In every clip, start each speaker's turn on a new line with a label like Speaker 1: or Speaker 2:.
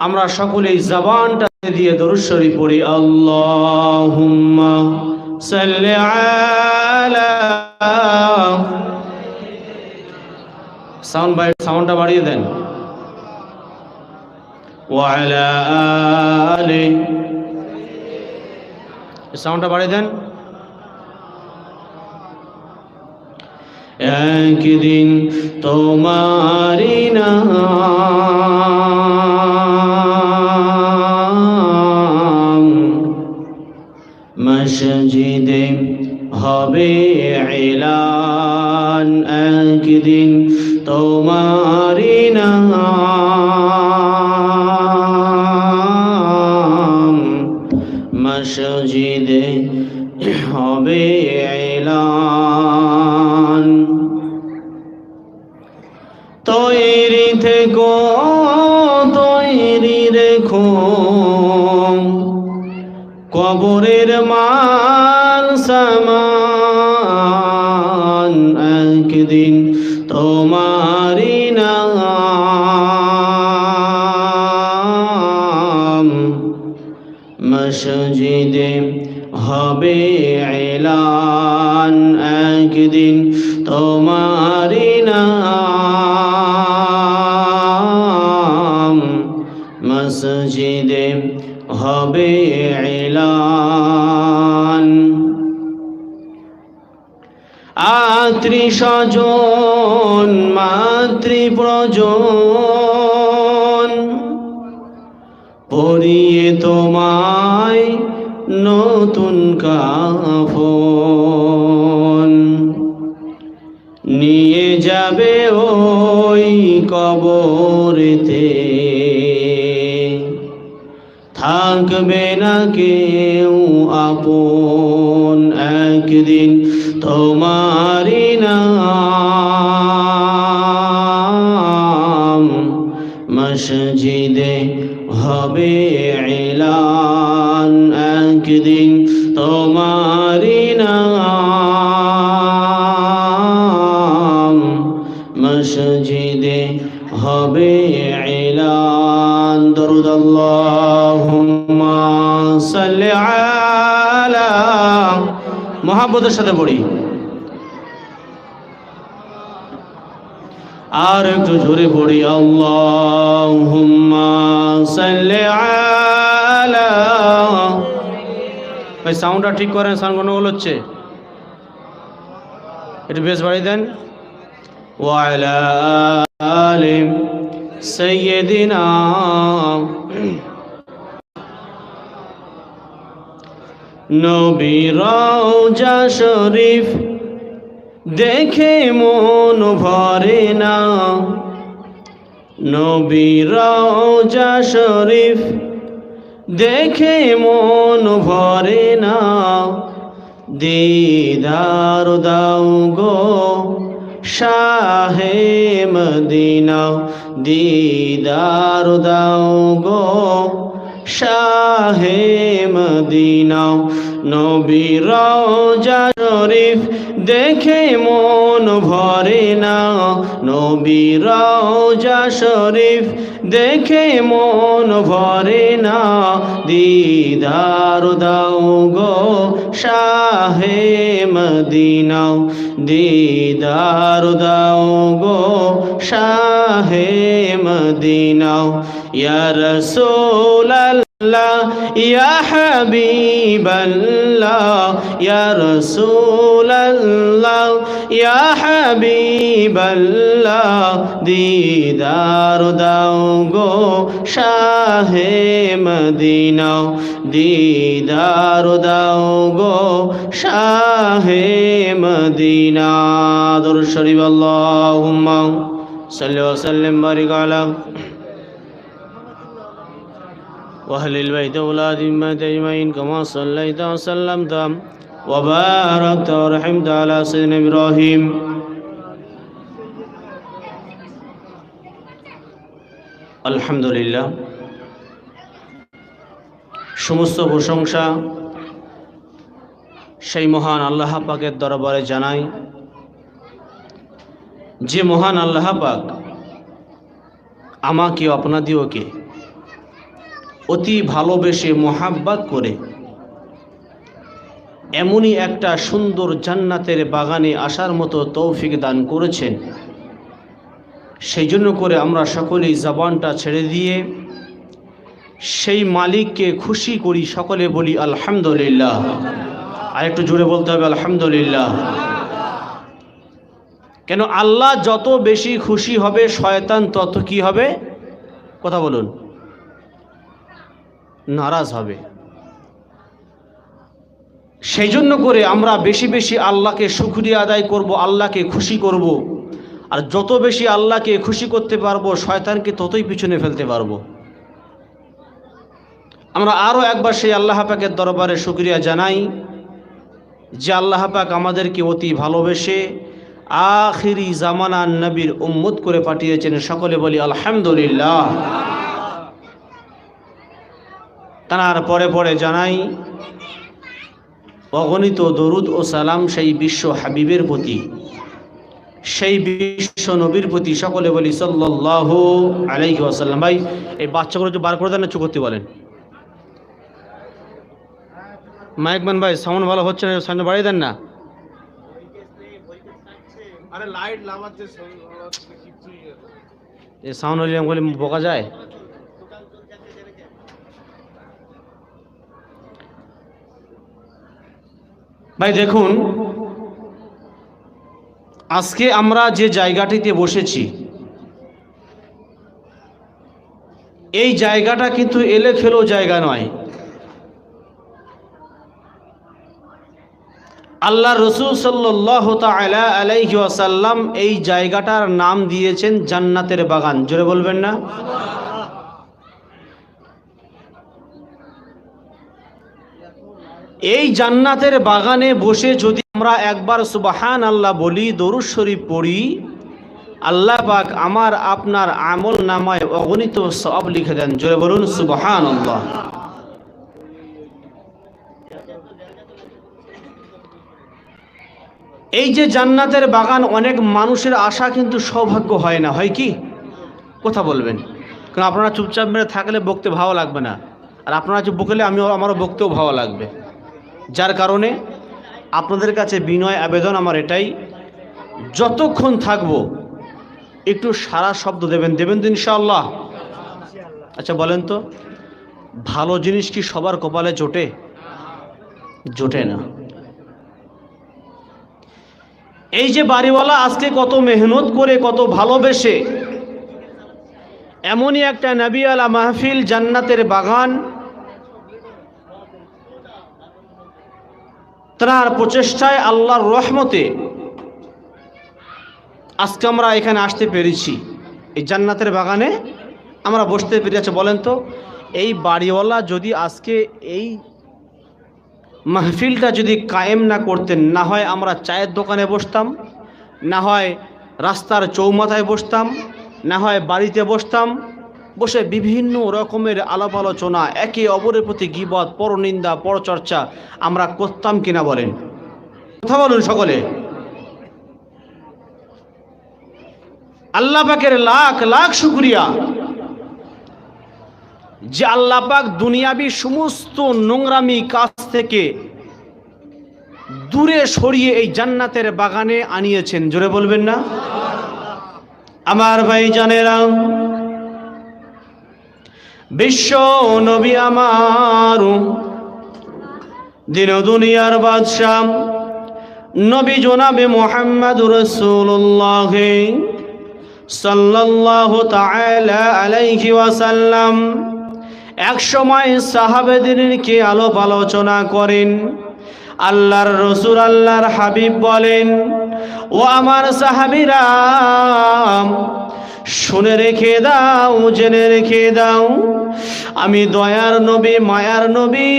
Speaker 1: আমরা সকলেই জবানটা দিয়ে দরুদ শরীফ পড়ি। আল্লাহুম্মা সাল্লি আলা, সাউন্ডটা বাড়িয়ে দেন। ওয়া আলা আলি, সাউন্ডটা বাড়িয়ে দেন। একদিন তোমারি নাম মসজিদে হবে এলান, একদিন তোমারি নাম মসজিদে হবে এলান। তৈরি থেকো, তৈরি রেখো, কবরের মাল সামান, একদিন তোমারি নাম মসজিদে হবে এলান, একদিন তোমারি নাম মসজিদে হবে এলান। আত্রী স্বজন মাতৃ প্রজন পরিয়ে তোমায় নতুন কাফন, নিয়ে যাবে ওই কবরেতে, থাকবে না কেউ আপন, একদিন তোমারি নাম মসজিদে হবে এলান, একদিন তোমারি নাম মসজিদে হবে এলান। দরুদ আল্লাহুম্মা সাল্লি আলা, মুহাব্বতের সাথে পড়ি। আর একটু জোরে পড়ি। আল্লাহুম্মা সাল্লি আলা। ভাই সাউন্ডটা ঠিক করেন, সাউন্ড গন্ডগোল হচ্ছে, একটু বেশ বাড়িয়ে দেন। ওয়া আলা আলি সাইয়্যিদিনা, নবীর রওজা শরীফ দেখে মন ভরে না, নবীর রওজা শরীফ দেখে মন ভরে না, দিদার দাও গো শাহে মদিনা, দিদার দাও গো শাহে মদিনা। নবীর রওজা শরীফ দেখে মন ভরে না, নবীর রওজা শরীফ দেখে মন ভরে না, দিদার দাও গো শাহে মদিনা, দিদার দাও গো শাহে মদিনা। ইয়া রাসূলাল্লাহ ইয়া হাবিবাল্লাহ, ইয়া রাসূলাল্লাহ ইয়া হাবিবাল্লাহ, দিদার দাও গো শাহে মদিনা, দিদার দাও গো শাহে মদিনা। দরুদ শরীফ। আল্লাহুম্মা সাল্লি ওয়া সাল্লিম বারিক আলা وأهل البيت وأولاد أمة أجمعين كما صليت وسلمت وباركت ورحمت على سيدنا إبراهيم। আলহামদুলিল্লাহ, সমস্ত প্রশংসা সেই মহান আল্লাহ পাকের দরবারে জানাই, যে মহান আল্লাহ পাক আমাকে আপনাদিওকে অতি ভালোবেসে মোহাব্বত করে এমনই একটা সুন্দর জান্নাতের বাগানে আসার মতো তৌফিক দান করেছেন। সেই জন্য করে আমরা সকলেই জবানটা ছেড়ে দিয়ে সেই মালিককে খুশি করি, সকলে বলি আলহামদুলিল্লাহ। আর একটু জোরে বলতে হবে আলহামদুলিল্লাহ। কেন আল্লাহ যত বেশি খুশি হবে শয়তান তত কি হবে? কথা বলুন, নারাজ হবে। সেই জন্য করে আমরা বেশি বেশি আল্লাহকে শুকরিয়া আদায় করব, আল্লাহকে খুশি করব। আর যত বেশি আল্লাহকে খুশি করতে পারবো শয়তানকে ততই পিছনে ফেলতে পারবো। আমরা আরও একবার সেই আল্লাহ পাকের দরবারে শুকরিয়া জানাই যে আল্লাহ পাক আমাদেরকে অতি ভালোবেসে আখিরি জামানার নবীর উম্মত করে পাঠিয়েছেন। সকলে বলি আলহামদুলিল্লাহ। তার পরে পরে জানাই অগণিত দরুদ ও সালাম সেই বিশ্ব হাবিবের প্রতি, সেই বিশ্ব নবীর প্রতি। সকলে বলি সাল্লাল্লাহু আলাইহি ওয়াসাল্লাম। ভাই এই বাচ্চাগুলো একটু বার করে দেন না, চুপ করতে বলেন। মাইকম্যান ভাই সাউন্ড ভালো হচ্ছে না, সামনে বাড়িয়ে দেন না।
Speaker 2: আরে লাইট লাগাচ্ছে
Speaker 1: এই সাউন্ড হলে বলে বকা যায়। ভাই দেখুন, আজকে আমরা যে জায়গাটিতে বসেছি এই জায়গাটা কিন্তু এলোখেলো জায়গা নয়। আল্লাহ রসুল সাল্লাল্লাহু তাআলা আলাইহি ওয়াসাল্লাম এই জায়গাটার নাম দিয়েছেন জান্নাতের বাগান। জোরে বলবেন না? এই জান্নাতের বাগানে বসে যদি আমরা একবার সুবহান আল্লাহ বলি, দরুদ শরীফ পড়ি, আল্লাহ পাক আমার আপনার আমল নামায় অগণিত সওয়াব লিখে দেন। জোরে বলুন সুবহানাল্লাহ। এই যে জান্নাতের বাগান, অনেক মানুষের আশা কিন্তু সৌভাগ্য হয় না, হয় কি? কথা বলবেন। কারণ আপনারা চুপচাপ মেরে থাকলে বকতে ভালো লাগবে না, আর আপনারা চুপ বকলে আমারও বকতেও ভালো লাগবে। যার কারণে আপনাদের কাছে বিনয় আবেদন আমার এটাই, যতক্ষণ থাকবো একটু সারা শব্দ দেবেন তো ইনশাআল্লাহ। আচ্ছা বলেন তো, ভালো জিনিস কি সবার কপালে জোটে? জোটে না। এই যে বাড়িওয়ালা আজকে কত মেহনত করে, কত ভালোবেসে এমনই একটা নবীওয়ালা মাহফিল, জান্নাতের বাগান, তার প্রচেষ্টায় আল্লাহর রহমতে আজকে আমরা এখানে আসতে পেরেছি, এই জান্নাতের বাগানে আমরা বসতে পেরেছি। বলেন তো, এই বাড়িওয়ালা যদি আজকে এই মাহফিলটা যদি কায়েম না করতেন, না হয় আমরা চায়ের দোকানে বসতাম, না হয় রাস্তার চৌমাথায় বসতাম, না হয় বাড়িতে বসতাম, বসে বিভিন্ন রকমের আলাপ আলোচনা, একে অপরের প্রতি গীবত, পরনিন্দা, পরচর্চা আমরা করতাম কিনা বলেন? কথা বলুন সকলে। আল্লাহ পাকের লাখ লাখ শুকরিয়া যে আল্লাহ পাক দুনিয়াবি সমস্ত নোংরামি কাজ থেকে দূরে সরিয়ে এই জান্নাতের বাগানে আনিয়েছেন। জোরে বলবেন না? আমার ভাই জানেরা, বিশ্ব নবী আমার, দিন দুনিয়ার বাদশাহ নবী জনাবে মুহাম্মদুর রাসূলুল্লাহ সাল্লাল্লাহু তাআলা আলাইহি ওয়াসাল্লাম এক সময় সাহাবাদেরকে আলাপ আলোচনা করেন। আল্লাহর রসুল, আল্লাহর হাবিব বলেন, ও আমার সাহাবীরা, শুনে রেখে দাও, জেনে রেখে দাও, আমি দয়ার নবী, মায়ার নবী,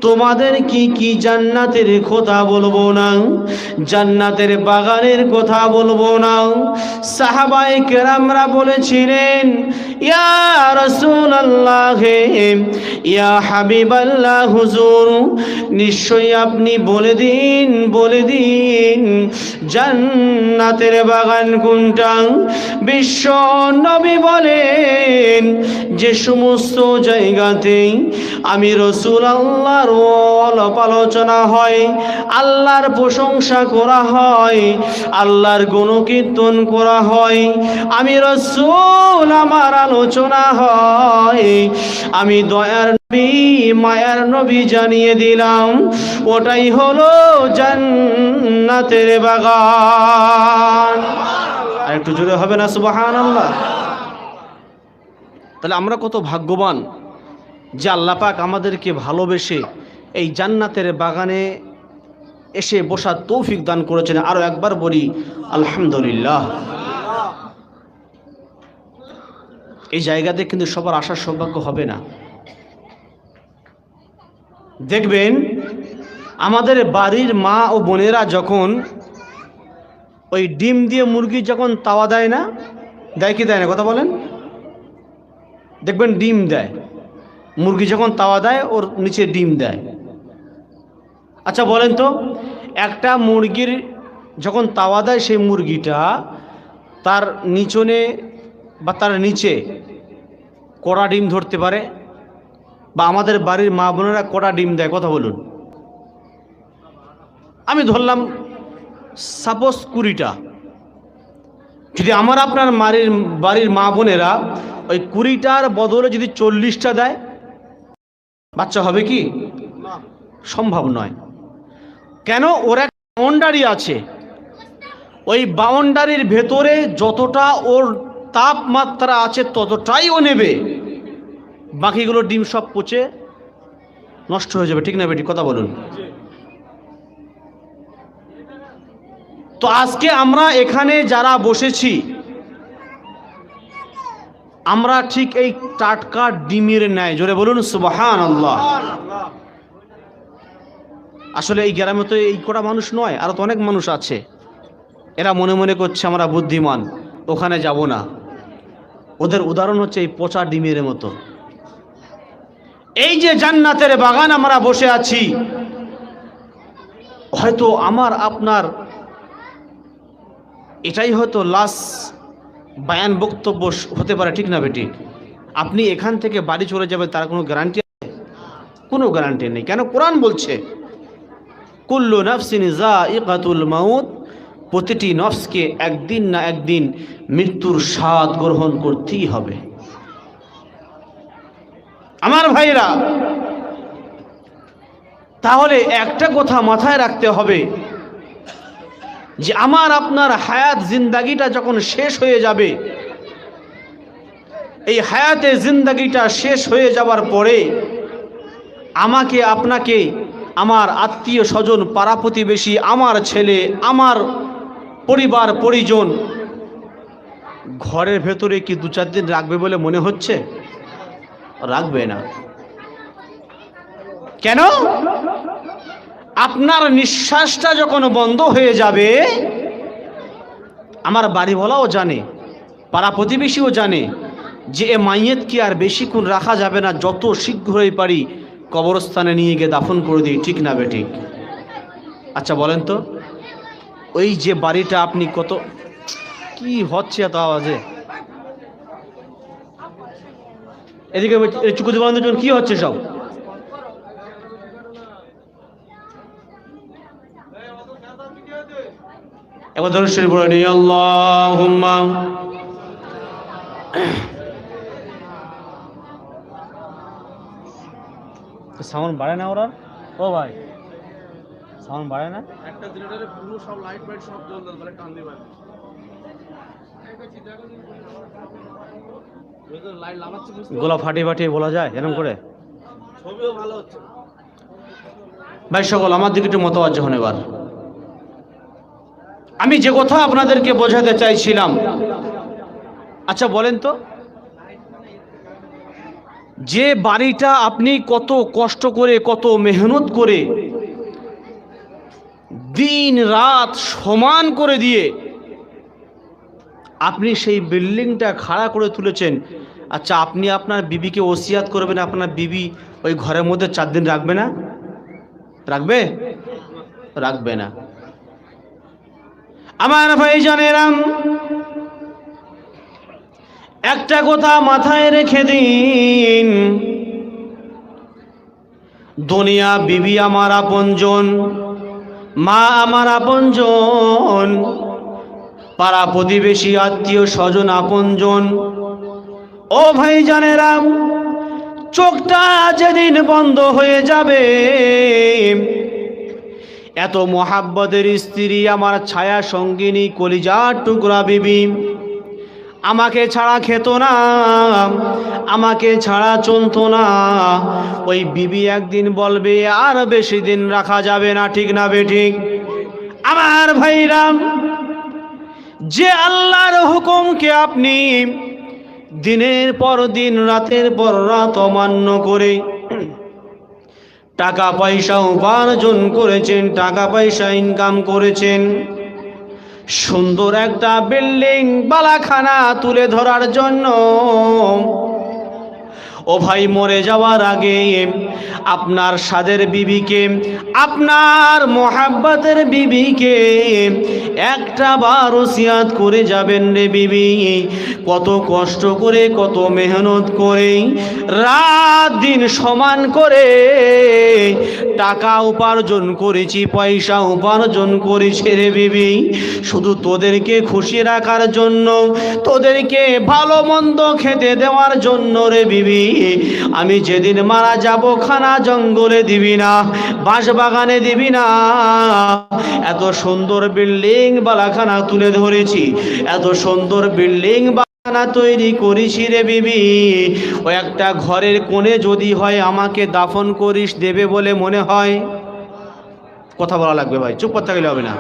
Speaker 1: তোমাদের কি জান্নাতের কথা বলবো না? জান্নাতের বাগানের কথা বলবো না? সাহাবায়ে কেরামরা বলেছিলেন, ইয়া রাসূলুল্লাহ, ইয়া হাবিবাল্লাহ, হুজুর নিশ্চয়ই আপনি বলে দিন জান্নাতের বাগান কোনটা? বিশ্ব নবী বলেন, যে সমস্ত জায়গাতেই আমি রাসূল আল্লাহর আলাপ আলোচনা হয়, আল্লাহর প্রশংসা করা হয়, আল্লাহর গুণকীর্তন করা হয়, আমি রাসূল আমার আলোচনা হয়, আমি দয়ার নবী মায়ার নবী জানিয়ে দিলাম ওটাই হলো জান্নাতের বাগান। আর একটু জোরে হবে না সুবহানাল্লাহ? তাহলে আমরা কত ভাগ্যবান যে আল্লাহ পাক আমাদেরকে ভালোবেসে এই জান্নাতের বাগানে এসে বসার তৌফিক দান করেছেন। আরো একবার বলি আলহামদুলিল্লাহ। এই জায়গাতে কিন্তু সবার আসার সৌভাগ্য হবে না। দেখবেন আমাদের বাড়ির মা ও বোনেরা যখন ওই ডিম দিয়ে মুরগি যখন তাওয়া দেয় না, দেয় কি দেয় না কথা বলেন? দেখবেন ডিম দেয়, মুরগি যখন তাওয়া দেয় ওর নিচে ডিম দেয়। আচ্ছা বলেন তো, একটা মুরগির যখন তাওয়া দেয় সেই মুরগিটা তার নিচনে বা তার নিচে কড়া ডিম ধরতে পারে? বা আমাদের বাড়ির মা বোনেরা কড়া ডিম দেয় কথা বলুন? আমি ধরলাম সাপোজ 20টা। যদি আমার আপনার বাড়ির মা বোনেরা ওই 20টার বদলে যদি 40টা দেয়, বাচ্চা হবে কি? সম্ভব নয়। কেন? ওর এক বাউন্ডারি আছে, ওই বাউন্ডারির ভেতরে যতটা ওর তাপমাত্রা আছে ততটাই ও নেবে, বাকিগুলো ডিম সব পচে নষ্ট হয়ে যাবে। ঠিক না বেটি কথা বলুন? তো আজকে আমরা এখানে যারা বসেছি আমরা ঠিক এই টাটকা ডিমের ন্যায়, জোরে বলুন সুবহানাল্লাহ। আসলে এই গ্রামে তো এই কটা মানুষ নয়, আরো তো অনেক মানুষ আছে। এরা মনে মনে করছে আমরা বুদ্ধিমান, ওখানে যাব না। ওদের উদাহরণ হচ্ছে এই পচা ডিমের মতো। এই যে জান্নাতের বাগান আমরা বসে আছি, হয়তো আমার আপনার এটাই হয়তো লাস্ট বায়ান বক্তব্য হতে পারে। ঠিক না বেটি? আপনি এখান থেকে বাড়ি চলে যাবেন তার কোনো গ্যারান্টি আছে? কোনো গ্যারান্টি নেই। কেন? কোরআন বলছে কুল্লু নাফসিন যায়িকাতুল মাউত, প্রতিটি নফসকে একদিন না একদিন মৃত্যুর স্বাদ গ্রহণ করতেই হবে। আমার ভাইরা, তাহলে একটা কথা মাথায় রাখতে হবে যে আমার আপনার হায়াত জিন্দাগিটা যখন শেষ হয়ে যাবে, এই হায়াতে জিন্দাগিটা শেষ হয়ে যাওয়ার পরে আমাকে আপনাকে আমার আত্মীয় স্বজন পাড়া প্রতিবেশী, আমার ছেলে, আমার পরিবার পরিজন ঘরের ভেতরে কি 2-4 দিন রাখবে বলে মনে হচ্ছে? রাখবে না। কেন? আপনার নিঃশ্বাসটা যখন বন্ধ হয়ে যাবে, আমার বাড়িওয়ালাও জানে, পাড়া প্রতিবেশীও জানে যে এ মাইয়েত কি আর বেশিক্ষণ রাখা যাবে না, যত শীঘ্রই পারি কবরস্থানে নিয়ে গিয়ে দাফন করে দিই। ঠিক না বেঠিক? আচ্ছা বলেন তো, ওই যে বাড়িটা আপনি কত কি হচ্ছে এত আওয়াজে? এদিকে চুকুদি বলেন তো কি হচ্ছে সব? এবার ধরুন শরীফ পড়ে নিই আল্লাহুম্মা। সাউন্ড বাড়ে না ওরা? ও ভাই সাউন্ড বাড়ে না?
Speaker 2: একটা জেনারেটরে পুরো সব লাইট ফাইট সব জ্বলবে, বলে টান দিবা। লাইট লাগাচ্ছে বুঝতে,
Speaker 1: গোলা ফাটিয়ে ফাটিয়ে বলা যায় এরকম করে?
Speaker 2: ছবিও ভালো হচ্ছে।
Speaker 1: ভাই সকল আমার দিকে একটু মতওয়াজ্জহ হন। এবার আমি যে কথা আপনাদেরকে বোঝাতে চাইছিলাম, আচ্ছা বলেন তো, যে বাড়িটা আপনি কত কষ্ট করে কত মেহনত করে দিন রাত সমান করে দিয়ে আপনি সেই বিল্ডিংটা খাড়া করে তুলেছেন, আচ্ছা আপনি আপনার বিবিকে ওসিয়াত করবেন আপনার বিবি ওই ঘরের মধ্যে 4 দিন রাখবে না? রাখবে? রাখবে না। আমার ভাই জানেরাম, একটা কথা মাথায় রেখে দিন, দুনিয়া বিবি আমার আপনজন, মা আমার আপনজন, পাড়া প্রতিবেশী আত্মীয় স্বজন আপনজন। ও ভাই জানেরা, চোখটা যেদিন বন্ধ হয়ে যাবে, এত মোহাব্বতের স্ত্রী আমার ছায়া সঙ্গিনী কলিজার টুকরা বিবি আমাকে ছাড়া খেত না, আমাকে ছাড়া চলতো না, ওই বিবি একদিন বলবে আর বেশি দিন রাখা যাবে না, ঠিক না বেঠিক? আমার ভাইরাম, যে আল্লাহর হুকুমকে আপনি দিনের পর দিন রাতের পর রাত অমান্য করে টাকা পয়সা উপার্জন করেছেন, টাকা পয়সা ইনকাম করেছেন, সুন্দর একটা বিল্ডিং বালাখানা তুলে ধরার জন্য, ও ভাই মরে যাওয়ার আগে আপনার সাদের বিবিকে, আপনার মোহাব্বতের বিবিকে একটা বার ওসিয়াত করে যাবেন রে বিবি, কত কষ্ট করে কত মেহনত করে রাত দিন সমান করে টাকা উপার্জন করেছি, পয়সা উপার্জন করেছি রে বিবি, শুধু তোদেরকে খুশি রাখার জন্য, তোদেরকে ভালো মন্দ খেতে দেওয়ার জন্য রে বিবি। আমি যেদিন মারা যাব খানা জঙ্গলে দিবি না, বাঁশ বাগানে দিবি না, এত সুন্দর বিল্ডিং বালাখানা তুলে ধরেছি, এত সুন্দর বিল্ডিং বালাখানা তৈরি করেছি রে বিবি, ও একটা ঘরের কোণে যদি হয় আমাকে দাফন করিস দেবে বলে মনে হয়? কথা বলা লাগবে ভাই, চুপ করতে গেলে হবে না।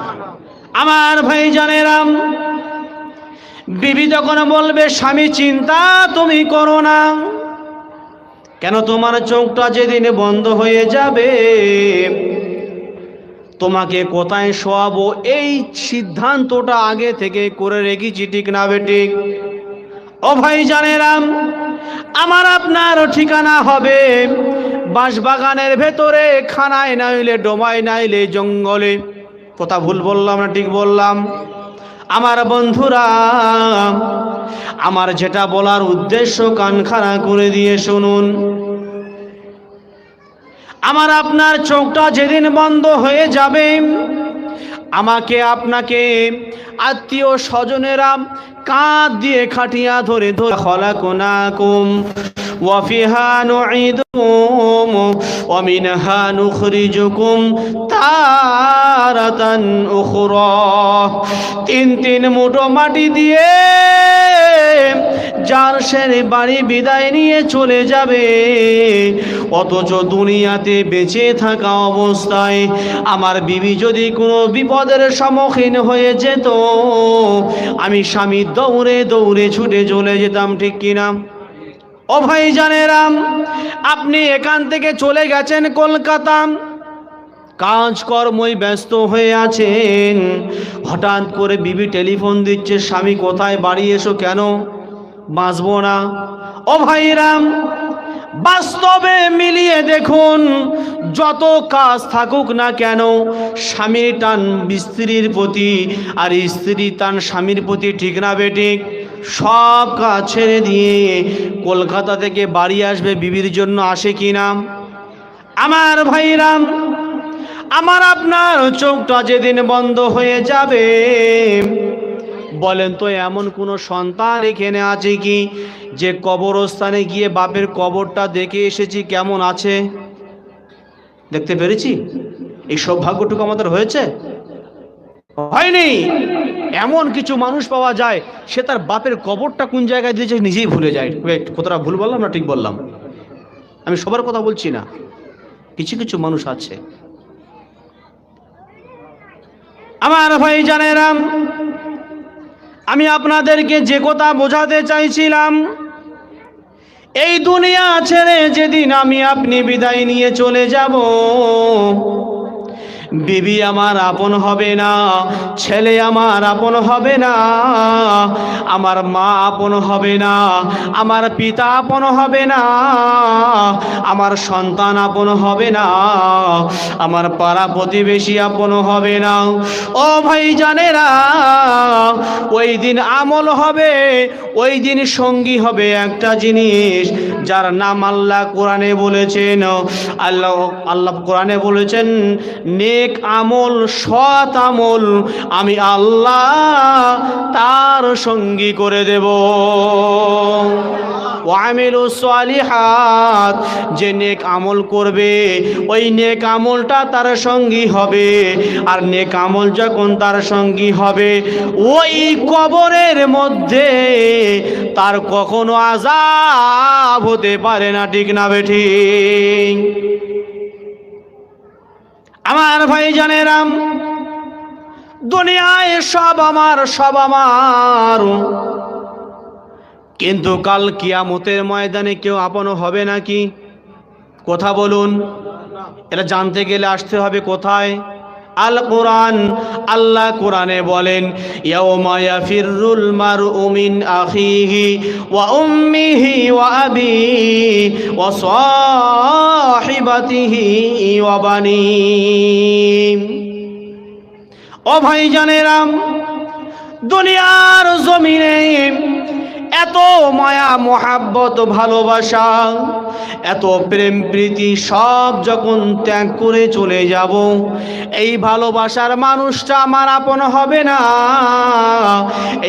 Speaker 1: আমার ভাই জানেরাম, বিবি তখন বলবে স্বামী চিন্তা তুমি করো না, কেন তোমার চোখটা যেদিন বন্ধ হয়ে যাবে তোমাকে কোথায় শোয়াবো এই সিদ্ধান্তটা আগে থেকে করে রেখেছি, ঠিক না বেঠিক? ও ভাই জানেরাম, আমার আপনার ঠিকানা হবে বাঁশবাগানের ভেতরে, খানায় নাইলে ডোমায় নাইলে জঙ্গলে। কথা ভুল বললাম না ঠিক বললাম? আমার বন্ধুরা, আমার যেটা বলার উদ্দেশ্য কান খাড়া করে দিয়ে শুনুন। আমার আপনার চোখটা যেদিন বন্ধ হয়ে যাবে, আমাকে আপনাকে আত্মীয় স্বজনেরা কাঁধ দিয়ে খাটিয়া ধরে ধরে খলাকুনাকুম ওয়া ফিহা নুঈদুকুম ওয়া মিনহা নুখরিজুকুম তারাতান উখরা, তিন তিন মুঠো মাটি দিয়ে যার সের বাড়ি বিদায় নিয়ে চলে যাবে, অথচ দুনিয়াতে বেঁচে থাকা অবস্থায় আমার বিবি যদি কোনো বিপদের সম্মুখীন হয়ে যেত, আমি স্বামী দৌড়ে দৌড়ে ছুটে চলে যেতাম, ঠিক কিনা? ও ভাই জানেরাম, আপনি এখান থেকে চলে গেছেন কলকাতা, কাজকর্মই ব্যস্ত হয়ে আছেন, হঠাৎ করে বিবি টেলিফোন দিচ্ছে, স্বামী কোথায়, বাড়ি এসো। কেন? বাঁচবো না। ও ভাইরাম, বাস্তবে মিলিয়ে দেখুন, যত কাজ থাকুক না কেন, স্বামীর টান স্ত্রীর প্রতি আর স্ত্রী টান স্বামীর প্রতি, ঠিক না বেঠিক? সব কাজ ছেড়ে দিয়ে কলকাতা থেকে বাড়ি আসবে বিবির জন্য, আসে কি না? আমার ভাইরাম, আমার আপনার চোখটা যেদিন বন্ধ হয়ে যাবে, বলেন তো এমন কোন সন্তান এখানে আছে কি যে কবরস্থানে গিয়ে বাপের কবরটা দেখে এসেছি কেমন আছে, দেখতে পেরেছি? এই সৌভাগ্যটুকু আমাদের হয়েছে? হয়নি। এমন কিছু মানুষ পাওয়া যায়, সে তার বাপের কবরটা কোন জায়গায় দিয়েছে নিজেই ভুলে যায়। কতটা ভুল বললাম না ঠিক বললাম? আমি সবার কথা বলছি না, কিছু কিছু মানুষ আছে। আমার ভাই জানেরাম, আমি আপনাদেরকে যে কথা বোঝাতে চাইছিলাম, এই দুনিয়া ছেড়ে যেদিন আমি আপনি বিদায় নিয়ে চলে যাব, বিবি আমার আপন হবে না, ছেলে আমার আপন হবে না, আমার মা আপন হবে না, আমার পিতা আপন হবে না, আমার সন্তান আপন হবে না, আমার পাড়া প্রতিবেশী আপন হবে না। ও ভাই জানেরা, ওই দিন আমল হবে, ওই দিন সঙ্গী হবে একটা জিনিস যার নাম আল্লাহ কোরআনে বলেছেন। আল্লাহ কোরআনে বলেছেন নেক আমল, সৎ আমল আমি আল্লাহ তার সঙ্গী করে দেব। ওয়ামিলু সালিহাত, যে নেক আমল করবে ওই নেক আমলটা তার সঙ্গী হবে। আর নেক আমল যখন তার সঙ্গী হবে, ওই কবরের মধ্যে তার কখনো আযাব হতে পারে না, ঠিক না বেঠিক? আমার ভাই জানেরাম, দুনিয়ায় সব আমার, সব আমার, কিন্তু কাল কিয়ামতের ময়দানে কেউ আপন হবে নাকি? কথা বলুন। এটা জানতে গেলে আসতে হবে কোথায়? আল কোরআন। আল্লাহ কোরআনে বলেন ইয়াউমা ইয়াফিরুল মারউ মিন আখিহি ওয়া উম্মিহি ওয়া আবিহি ওয়া সাহিবাতিহি ওয়া বানিহি। ও ভাই জানেরাম, দুনিয়ার জমিনে এত মায়া মোহাব্বত ভালোবাসা, এত প্রেম প্রীতি সব যখন ত্যাগ করে চলে যাব, এই ভালোবাসার মানুষটা আমার আপন হবে না,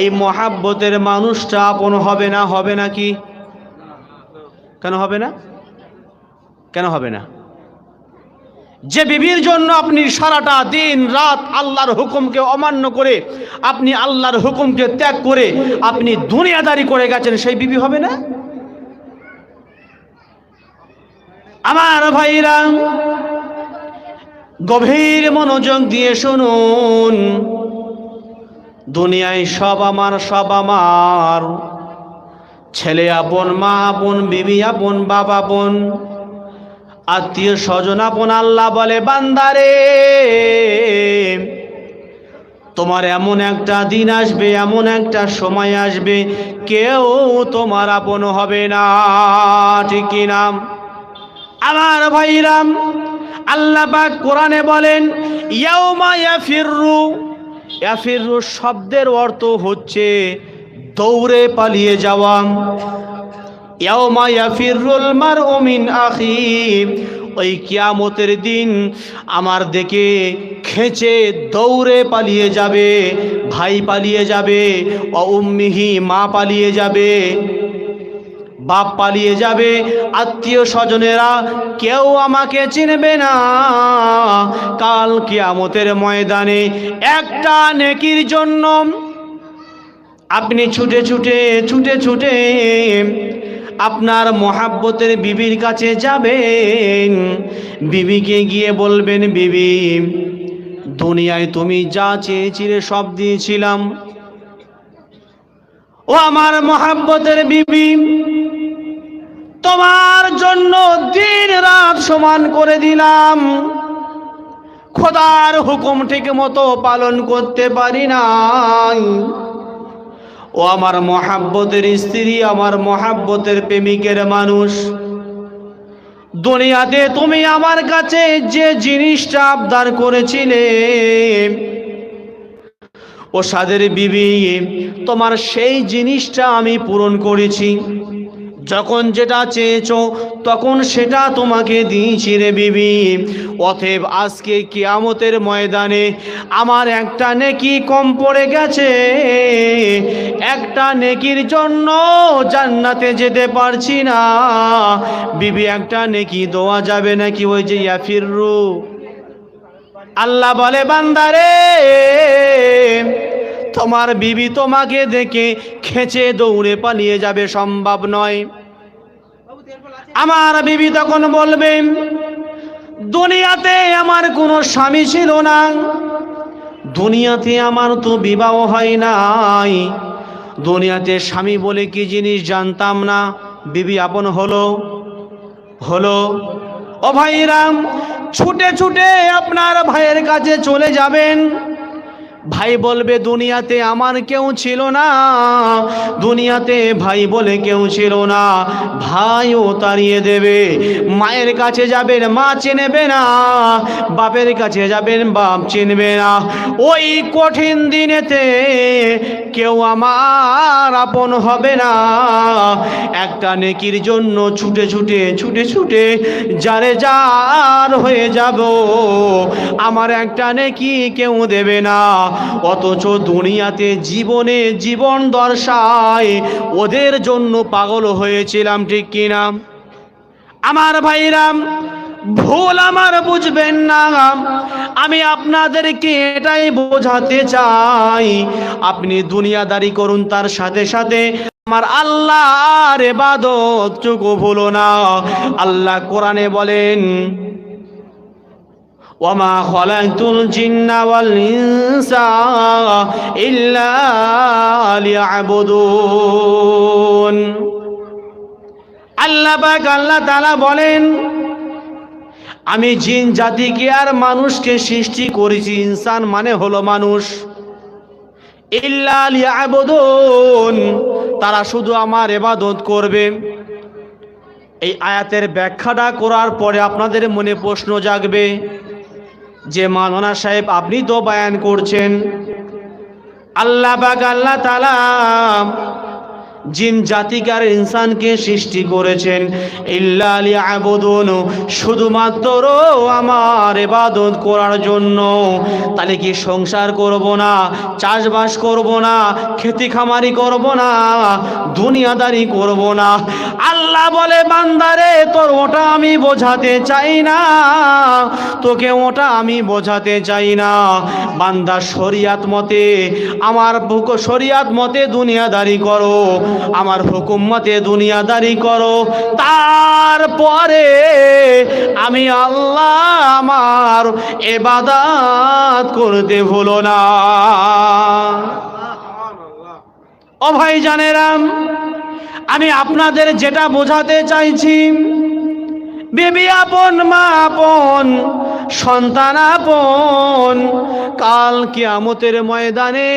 Speaker 1: এই মোহাব্বতের মানুষটা আপন হবে না। হবে নাকি? কেন হবে না? কেন হবে না? যে বিবির জন্য আপনি সারাটা দিন রাত আল্লাহর হুকুমকে অমান্য করে, আপনি আল্লাহর হুকুমকে ত্যাগ করে আপনি দুনিয়াদারি করে গেছেন, সেই বিবি হবে না? আমার ভাইরা গভীর মনোযোগ দিয়ে শুনুন, দুনিয়ায় সব আমার, সব আমার, ছেলে আপন, মা আপন, বিবি আপন, বাবা আপন, আত্মীয় স্বজন আপন। আল্লাহ বলে বান্দারে, তোমার এমন একটা দিন আসবে, এমন একটা সময় আসবে, কেউ তোমার আপন হবে না, ঠিক কি না? আমার ভাইরাম, আল্লাহ পাক কোরআনে বলেন ইয়াউমা ইয়াফিরু। ইয়াফিরু শব্দের অর্থ হচ্ছে দৌড়ে পালিয়ে যাওয়া। ইয়াউমা ইয়াফিরুল মারউ মিন আখিহি, ওই কিয়ামতের দিন আমার দেখে খেঁচে দৌড়ে পালিয়ে যাবে ভাই, পালিয়ে যাবে, ওয়া উম্মিহি, মা পালিয়ে যাবে, বাপ পালিয়ে যাবে, আত্মীয় স্বজনেরা কেউ আমাকে চিনবে না। কাল কিয়ামতের ময়দানে একটা নেকির জন্য আপনি ছুটে ছুটে ছুটে ছুটে আপনার মোহাব্বতের বিবির কাছে যাবেন, বিবিকে গিয়ে বলবেন বিবি, দুনিয়ায় তুমি যা চেয়েছিলে সব দিয়েছিলাম, ও আমার মোহাব্বতের বিবি, তোমার জন্য দিন রাত সমান করে দিলাম, খোদার হুকুম ঠিক মতো পালন করতে পারি নাই। ও আমার মোহাব্বতের স্ত্রী, আমার মোহাব্বতের প্রেমিকের মানুষ, দুনিয়াতে তুমি আমার কাছে যে জিনিসটা আবদার করেছিলে, ও সাদের বিবি, তোমার সেই জিনিসটা আমি পূরণ করেছি। যখন যেটা চেয়েছো তখন সেটা তোমাকে দিয়েছি রে বিবি। অতএব আজকে কিয়ামতের ময়দানে আমার একটা নেকি কম পড়ে গেছে, একটা নেকির জন্য জান্নাতে যেতে পারছি না। বিবি, একটা নেকি দেওয়া যাবে নাকি? ওই যে ইয়াফিরু, আল্লাহ বলে বান্দারে, তোমার বিবি তোমাকে দেখে খেঁচে দৌড়ে পালিয়ে যাবে, সম্ভব নয়। আমার বিবি তখন বলবে, দুনিয়াতে আমার কোনো স্বামী ছিল না, দুনিয়াতে আমার তো বিবাহ হয় নাই, দুনিয়াতে স্বামী বলে কি জিনিস জানতাম না। বিবি আপন হলো? ও ভাইরাম, ছুটে ছুটে আপনার ভাইয়ের কাছে চলে যাবেন। ভাই বলবে দুনিয়াতে আমার কেউ ছিল না, দুনিয়াতে ভাই বলে কেউ ছিল না, ভাইও তাড়িয়ে দেবে। মায়ের কাছে যাবেন, মা চিনবে না, বাপের কাছে যাবেন, বাপ চিনবে না। ওই কঠিন দিনেতে কেউ আমার আপন হবে না। একটা নেকির জন্য ছুটে ছুটে ছুটে ছুটে যারে যার হয়ে যাব, আমার একটা নেকি কেউ দেবে না। অথচ দুনিয়াতে জীবনে জীবন দর্শায় ওদের জন্য পাগল হয়েছিলাম, ঠিক কিনা? আমার ভাইরাম, ভুল আমার বুঝবেন না। আমি আপনাদেরকে এটাই বোঝাতে চাই, আপনি দুনিয়াদারি করুন, তার সাথে সাথে আমার আল্লাহর ইবাদতটুকু ভুলো না। আল্লাহ কোরআনে বলেন, ওয়ামা খালাকতুল জিন্না ওয়াল ইনসা ইল্লা লিয়াবুদুন। আল্লাহ পাক আল্লাহ তাআলা বলেন, আমি জিন জাতিকে আর মানুষকে সৃষ্টি করেছি, ইনসান মানে হলো মানুষ, ইল্লা লিয়াবুদুন, তারা শুধু আমার ইবাদত করবে। এই আয়াতের ব্যাখ্যাটা করার পরে আপনাদের মনে প্রশ্ন জাগবে যে মাওলানা সাহেব আপনি তো বয়ান করছেন আল্লাহ পাক আল্লাহ তাআলা জিন জাতিকার ইনসানকে সৃষ্টি করেছেন ইল্লা লিয়াবুদুন, শুধুমাত্র আমার ইবাদত করার জন্য। তাহলে কি সংসার করব না, চাষবাস করব না, খেতি খামারি করব না, দুনিয়াদারি করব না? আল্লাহ বলে, বান্দারে তোর ওটা আমি বোঝাতে চাই না, তোকে ওটা আমি বোঝাতে চাই না। বান্দা শরিয়াত মতে, আমার শরিয়াত মতে দুনিয়াদারি করো, আমার হুকুম মতে দুনিয়াদারি করো, তারপরে আমি আল্লাহ আমার ইবাদত করতে ভুলো না। ও ভাই জানেরাম, আমি আপনাদের যেটা বোঝাতে চাইছি, বিবি আপন, মা আপন, সন্তান আপন, কাল কিয়ামতের ময়দানে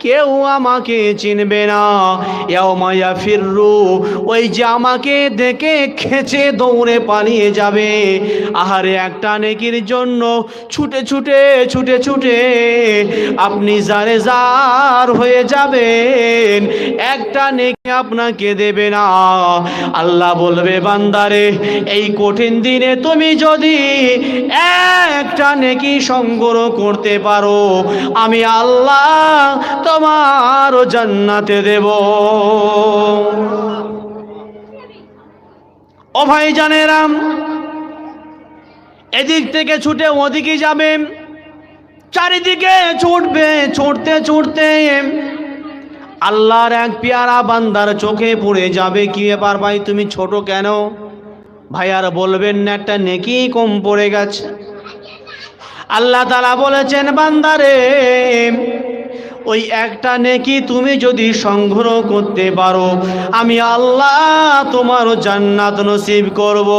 Speaker 1: কেউ আমাকে চিনবে না। ইয়াউমা ইয়াফিরু, ওই যে আমাকে দেখে খেচে দৌড়ে পালিয়ে যাবে। আহারে, একটা নেকির জন্য ছুটে ছুটে ছুটে ছুটে আপনি জারে জার হয়ে যাবেন, একটা নেকি আপনাকে দেবে না। আল্লাহ বলবে, বান্দারে এই কঠিন দিনে তুমি যদি একটা নেকি সংগ্রহ করতে পারো, আমি আল্লাহ তোমার জান্নাতে দেব। ও ভাই জানেরাম, এদিক থেকে ছুটে ওদিকে যাবে, চারিদিকে ছুটবে, ছুটতে ছুটতে আল্লাহর এক পেয়ারা বান্দার চোখে পড়ে যাবে। কি ব্যাপার ভাই, তুমি ছোট কেন? ভাই আর বলবেন না, একটা নেকি কম পড়ে গেছে। আল্লাহ তাআলা বলেছেন, বান্দারে ওই একটা নেকি তুমি যদি সংগ্রহ করতে পারো, আমি আল্লাহ তোমার জান্নাত নসিব করব।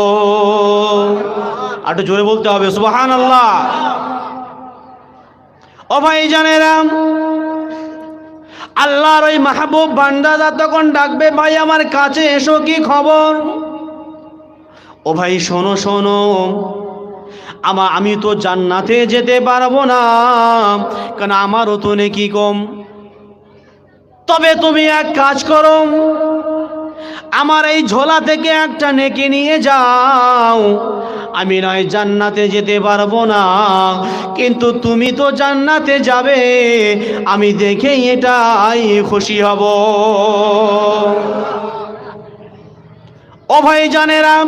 Speaker 1: একটু জোরে বলতে হবে সুবহানাল্লাহ। ও ভাই জানেরাম, আল্লাহর ওই মাহবুব বান্দারা তখন ডাকবে, ভাই আমার কাছে এসো, কি খবর? ও ভাই শোনো শোনো, আমি তো জান্নাতে যেতে পারবো না, কারণ আমারও তো নেকি কম। তবে তুমি এক কাজ করো, আমার এই ঝোলা থেকে একটা নেকি নিয়ে যাও। আমি নয় জান্নাতে যেতে পারবো না, কিন্তু তুমি তো জান্নাতে যাবে, আমি দেখে এটাই খুশি হব। ও ভাই জানেরাম,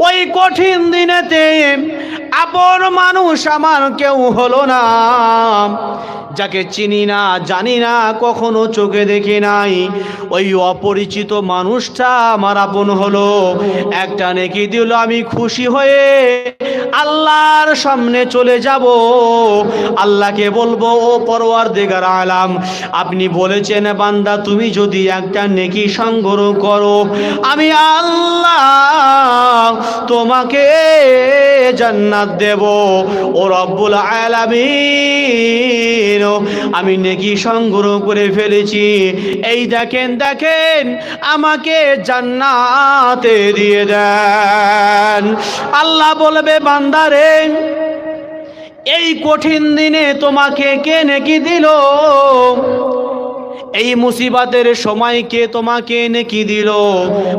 Speaker 1: ওই কঠিন দিনেতে আপন মানুষ আমার কেউ হলো না। যাকে চিনি না, জানি না, কখনো চোখে দেখি নাই, ওই অপরিচিত মানুষটা আমার আপন হলো। একটা নেকি দিল, আমি খুশি হয়ে আল্লাহর সামনে চলে যাব। আল্লাহকে বলবো, ও পরওয়ারদিগার আলাম, আপনি বলেছেন বান্দা তুমি যদি একটা নেকি সংগ্রহ করো, আমি আল্লাহ তোমাকে জান্নাত দেব। ও রব্বুল আলামিন, আমি নেকি সংগ্রহ করে ফেলেছি, এই দেখেন দেখেন আমাকে জান্নাতে দিয়ে দেন। আল্লাহ বলবে, বান্দারে এই কঠিন দিনে তোমাকে কে নেকি দিল? এই মুসিবতের সময় কে তোমাকে নেকি দিল?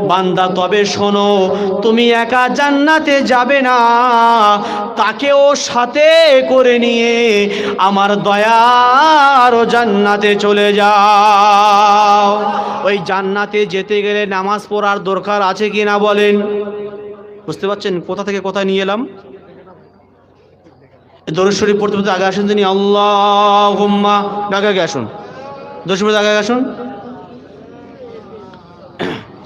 Speaker 1: বান্দা তবে শোনো, তুমি একা জান্নাতে যাবে না, তাকেও সাথে করে নিয়ে আমার দয়ার জান্নাতে চলে যাও। ওই জান্নাতে যেতে গেলে নামাজ পড়ার দরকার আছে কিনা বলেন? বুঝতে পারছেন কোথা থেকে কোথায় নিয়ে এলাম? দরুদ শরীফ পড়তে পড়তে আগে আসুন, তিনি আল্লাহুম্মা, আগে আসুন, দরুদ শরীফ আগে আসুন।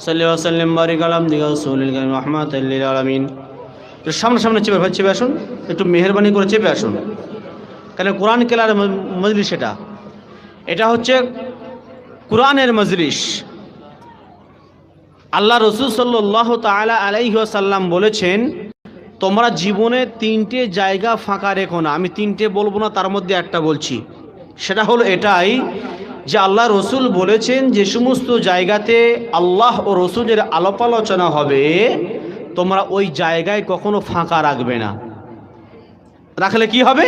Speaker 1: সাল্লাল্লাহু আলাইহি ওয়াসাল্লাম বারিক আলা রাসূলিল কারীম রাহমাতাল লিল আলামিন। সামনে সামনে চেপে ভাই, চেপে আসুন, একটু মেহেরবানি করে চেপে আসুন, কারণ কোরআন কেলার মজলিস, এটা হচ্ছে কোরআনের মজলিস। আল্লাহ রাসূল সাল্লাল্লাহু তাআলা আলাইহি ওয়াসাল্লাম বলেছেন, তোমরা জীবনে তিনটে জায়গা ফাঁকা রেখো না। আমি তিনটে বলবো না, তার মধ্যে একটা বলছি। সেটা হলো এটাই যে আল্লাহ রসুল বলেছেন, যে সমস্ত জায়গাতে আল্লাহ ও রসুলের আলাপ আলোচনা হবে তোমরা ওই জায়গায় কখনো ফাঁকা রাখবে না। রাখলে কি হবে?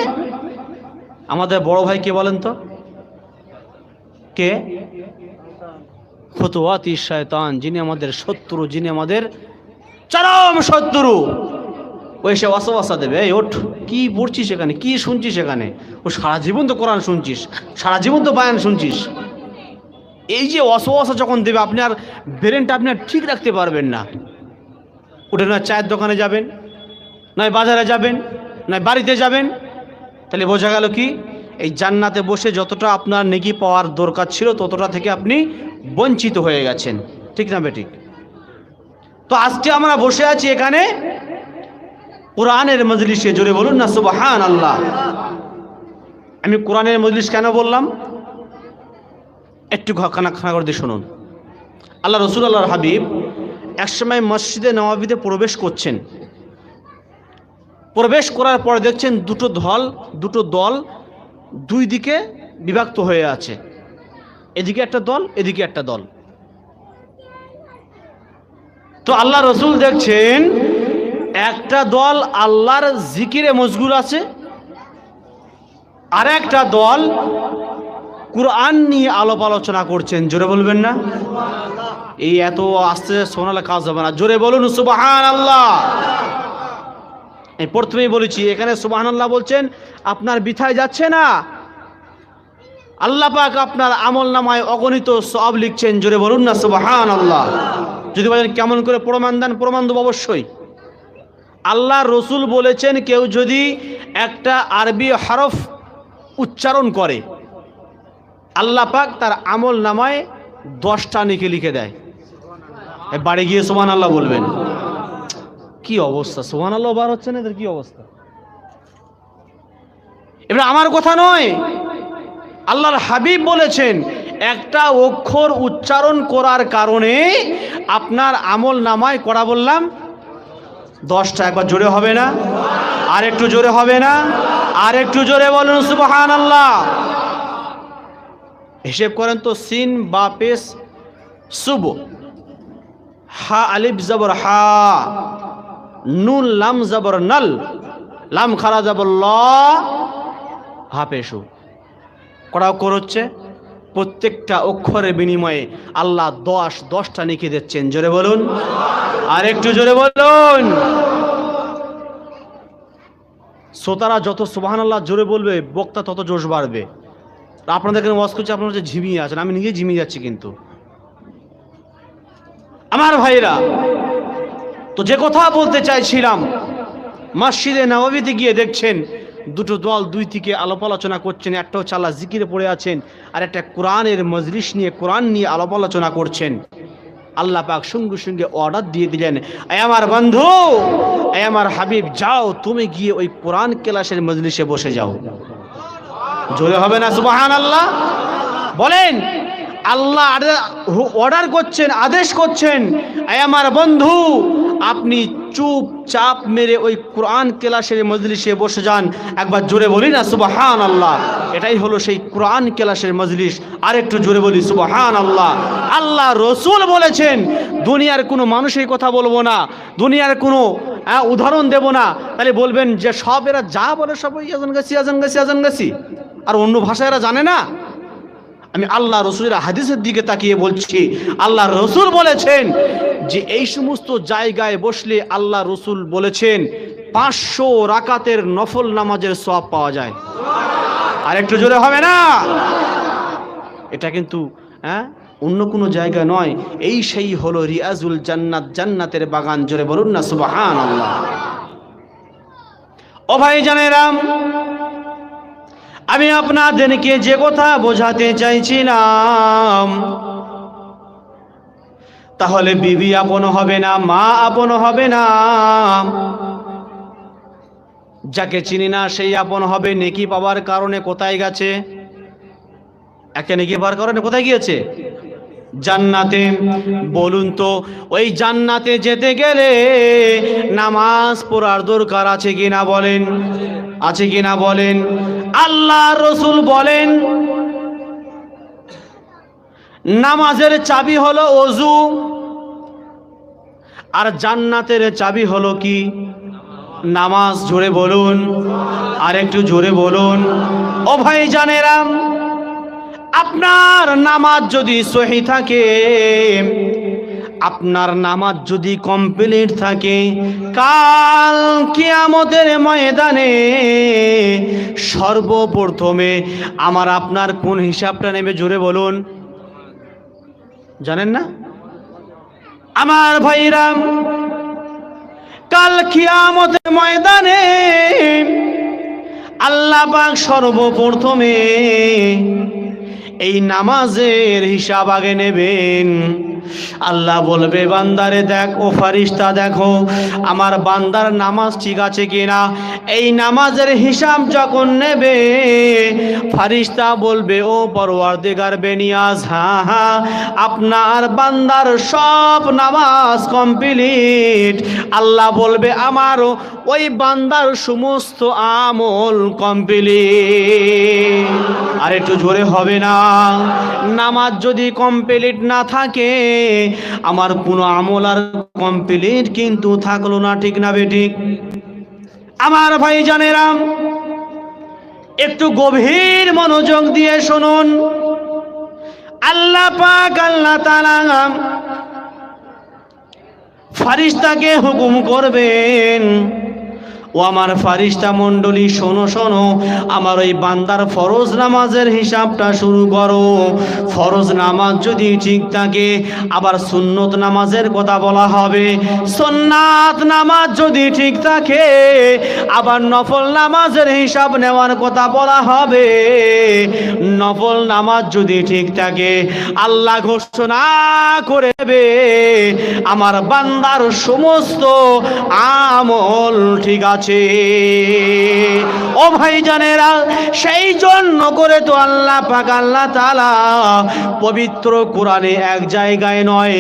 Speaker 1: আমাদের বড় ভাই কে বলেন তো? কে? খুতুওয়াতি শয়তান, যিনি আমাদের শত্রু, যিনি আমাদের চরম শত্রু। ওই সে ওয়াসওয়াসা দেবে, এই ওঠ, কি পড়ছিস এখানে, কি শুনছিস এখানে? ও সারা জীবন তো কোরআন শুনছিস, সারা জীবন তো বায়ান শুনছিস। এই যে ওয়াসওয়াসা যখন দেবে, আপনি আর ব্রেনটা আপনি আর ঠিক রাখতে পারবেন না। উঠে না চায়ের দোকানে যাবেন, নয় বাজারে যাবেন, নয় বাড়িতে যাবেন। তাহলে বোঝা গেল কি, এই জান্নাতে বসে যতটা আপনার নেকি পাওয়ার দরকার ছিল ততটা থেকে আপনি বঞ্চিত হয়ে গেছেন। ঠিক না বেঠিক? তো আজকে আমরা বসে আছি এখানে কোরআনের মজলিসে, জোরে বলুন না সুবহানাল্লাহ। আমি কোরআনের মজলিস কেন বললাম একটু খানা করে দিয়ে শুনুন। আল্লাহ রসুল আল্লাহর হাবিব একসময় মসজিদে নববীতে প্রবেশ করছেন। প্রবেশ করার পর দেখছেন দুটো দল দুই দিকে বিভক্ত হয়ে আছে, এদিকে একটা দল, এদিকে একটা দল। তো আল্লাহ রসুল দেখছেন একটা দল আল্লাহর জিকিরে মশগুল আছে, আর একটা দল কুরআন নিয়ে আলাপ আলোচনা করছেন। জোরে বলবেন না? এই এত আস্তে শোনালে কাজ হবে না, জোরে বলুন সুবহানাল্লাহ। এই প্রথমেই বলেছি, এখানে সুবহানাল্লাহ বলছেন আপনার বৃথায় যাচ্ছে না, আল্লাহ পাক আপনার আমল নামায় অগণিত সওয়াব লিখছেন। জোরে বলুন না সুবহানাল্লাহ। যদি বলেন কেমন করে প্রমাণ দেন, প্রমাণ দেব অবশ্যই। আল্লাহ রসুল বলেছেন, কেউ যদি একটা আরবি হরফ উচ্চারণ করে আল্লাহ পাক তার আমল নামায় 10টা নেকি লিখে দেয়। বাড়ি গিয়ে সুবহানাল্লাহ বলবেন। কি অবস্থা, সুবহানাল্লাহ বার হচ্ছে না, এদের কি অবস্থা? এবার আমার কথা নয়, আল্লাহর হাবিব বলেছেন একটা অক্ষর উচ্চারণ করার কারণে আপনার আমল নামায় করা বললাম 10টা। একবার জোরে হবে না? আর একটু জোরে হবে না? আর একটু জোরে বলুন সুবহানাল্লাহ। হিসেব করেন তো, সিন বা পেশ সুব, হা আলিফ জবর হা, নুন লাম জবর নল, লাম খারা জবর ল, হা পেশু। করা অক্ষর হচ্ছে, প্রত্যেকটা অক্ষরের বিনিময়ে আল্লাহ 10টা লিখে দিচ্ছেন। জোরে বলুন, আর একটু জোরে বলুন। শ্রোতারা যত সুবহানাল্লাহ জোরে বলবে, বক্তা তত জোশ বাড়বে। আপনাদের এখানে ওয়াজ করছে, আপনারা যে ঝিমিয়ে আছেন, আমি নিজে ঝিমিয়ে যাচ্ছি। কিন্তু আমার ভাইরা, তো যে কথা বলতে চাইছিলাম, মসজিদে নববীতে গিয়ে দেখছেন দুটো দল দুই দিকে আলাপ আলোচনা করছেন। একটা হচ্ছে আল্লাহ জিকিরে পড়ে আছেন, আর একটা কোরআনের মজলিস নিয়ে কোরআন নিয়ে আলাপ আলোচনা করছেন। আল্লাহ পাক সঙ্গে সঙ্গে অর্ডার দিয়ে দিলেন, এ আমার বন্ধু, এ আমার হাবিব, যাও তুমি গিয়ে ওই কোরআন ক্লাসের মজলিসে বসে যাও। জোরে হবে না সুবহানাল্লাহ? বলেন, আল্লাহ অর্ডার করছেন, আদেশ করছেন, এ আমার বন্ধু, আপনি চুপচাপ মেরে ওই কোরআন ক্লাসের মজলিসে বসে যান। একবার জোরে বলি না সুবহানাল্লাহ? এটাই হলো সেই কোরআন ক্লাসের মজলিস। আর একটু জোরে বলি সুবহানাল্লাহ। আল্লাহ রসুল বলেছেন, দুনিয়ার কোনো মানুষের কথা বলবো না, দুনিয়ার কোনো উদাহরণ দেব না। তাহলে বলবেন যে সব এরা যা বলে সব আজান গাছি আজান গাছি আজান গাছি, আর অন্য ভাষা এরা জানে না। আমি আল্লাহ রসুলের হাদিসের দিকে তাকিয়ে বলছি, আল্লাহ রসুল বলেছেন যে এই সমস্ত জায়গায় বসলে আল্লাহ রসুল বলেছেন 500 রাকাতের নফল নামাজের সওয়াব পাওয়া যায়। আর একটু জোরে হবে না? এটা কিন্তু অন্য কোনো জায়গা নয়, এই সেই হলো রিয়াজুল জান্নাত, জান্নাতের বাগান। জোরে বলুন না সুবহানাল্লাহ। ও ভাই জানেরাম, আমি আপনাদেরকে যে কথা বোঝাতে চাইছিলাম, তাহলে বিবি আপন হবে না, মা আপন হবে না, যাকে চিনি না সেই আপন হবে। নেকি পাওয়ার কারণে কোথায় গেছে? একটা নেকি পাওয়ার কারণে কোথায় গিয়েছে? জান্নাতে। বলুন তো, ওই জান্নাতে যেতে গেলে নামাজ পড়ার দরকার আছে কিনা বলেন? আছে কিনা বলেন? আল্লাহ রসুল বলেন, নামাজের চাবি হলো ওযু, আর জান্নাতের চাবি হলো কি? নামাজ। জোরে বলুন, আর একটু জোরে বলুন। ও ভাই জানেরাম, আপনার নামাজ যদি সহি থাকে, আপনার নামাজ যদি কমপ্লিট থাকে, কাল কিয়ামতের ময়দানে সর্বপ্রথমে আমার আপনার কোন হিসাবটা নেবে? জোরে বলুন। জানেন না? আমার ভাইরাম, কাল কিয়ামতের ময়দানে আল্লাহ পাক সর্বপ্রথমে এই নামাজের হিসাব আগে নেবেন। আল্লাহ বলবে, বান্দারে দেখ, ও ফারিস্তা দেখো আমার বান্দার নামাজ ঠিক আছে কিনা। এই নামাজের হিসাব যখন নেবে, ফারিস্তা বলবে, ও পরওয়ারদিগার বেনিয়াজ, হ্যাঁ হ্যাঁ, আপনার বান্দার সব নামাজ কমপ্লিট। আল্লাহ বলবে, আমারও ওই বান্দার সমস্ত আমল কমপ্লিট। আর একটু জোরে হবে না? নামাজ যদি কমপ্লিট না থাকে, আমার কোনো আমল আর কমপ্লিট কিন্তু থাকলো না। ঠিক না বেঠিক? আমার ভাই জানেরাম, একটু গভীর মনোযোগ দিয়ে শুনুন। আল্লাহ পাক, আল্লাহ তাআলা ফারিস্তাকে হুকুম করবেন, ও আমার ফারিস্তা মণ্ডলী, শোনো শোনো, আমার ওই বান্দার ফরজ নামাজের হিসাবটা শুরু করো। ফরজ নামাজ যদি ঠিক থাকে, আবার সুন্নত নামাজের কথা বলা হবে। সুন্নাত নামাজ যদি ঠিক থাকে, আবার নফল নামাজের হিসাব নেওয়ার কথা বলা হবে। নফল নামাজ যদি ঠিক থাকে, আল্লাহ ঘোষণা করে দেবে, আমার বান্দার সমস্ত আমল ঠিক আছে। ও ভাই জানেরা, সেই জন্য করে তো আল্লাহ পাক, আল্লাহ তাআলা পবিত্র কোরআনে এক জায়গায় নয়,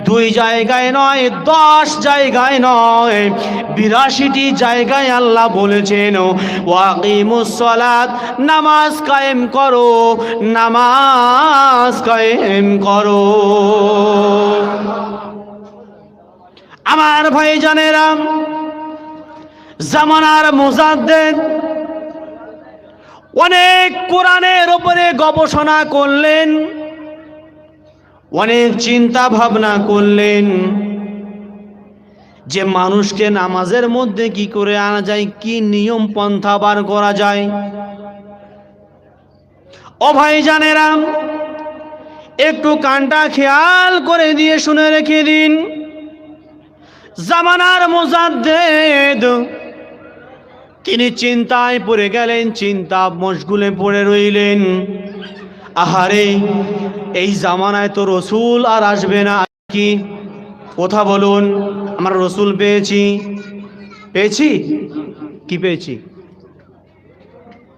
Speaker 1: 2 জায়গায় নয়, 10 জায়গায় নয়, 82টি জায়গায় আল্লাহ বলেছেন, ওয়াকিমুস সালাত, নামাজ কায়েম করো, নামাজ কায়েম করো। আমার ভাই জানেরা, জামানার মুজাদ্দিদ অনেক কোরআনের উপরে গবেষণা করলেন, অনেক চিন্তা ভাবনা করলেন যে মানুষকে নামাজের মধ্যে কি করে আনা যায়, কি নিয়ম পন্থা বার করা যায়। ও ভাই জানেরা, একটু কানটা খেয়াল করে দিয়ে শুনে রেখে দিন। জামানার মুজাদ্দিদ তিনি চিন্তায় পড়ে গেলেন, চিন্তা মশগুলে পড়ে রইলেন। আহারে, এই জামানায় তো রসুল আর আসবে না, কি কথা বলুন? আমরা রসুল পেয়েছি, পেয়েছি কি পেয়েছি?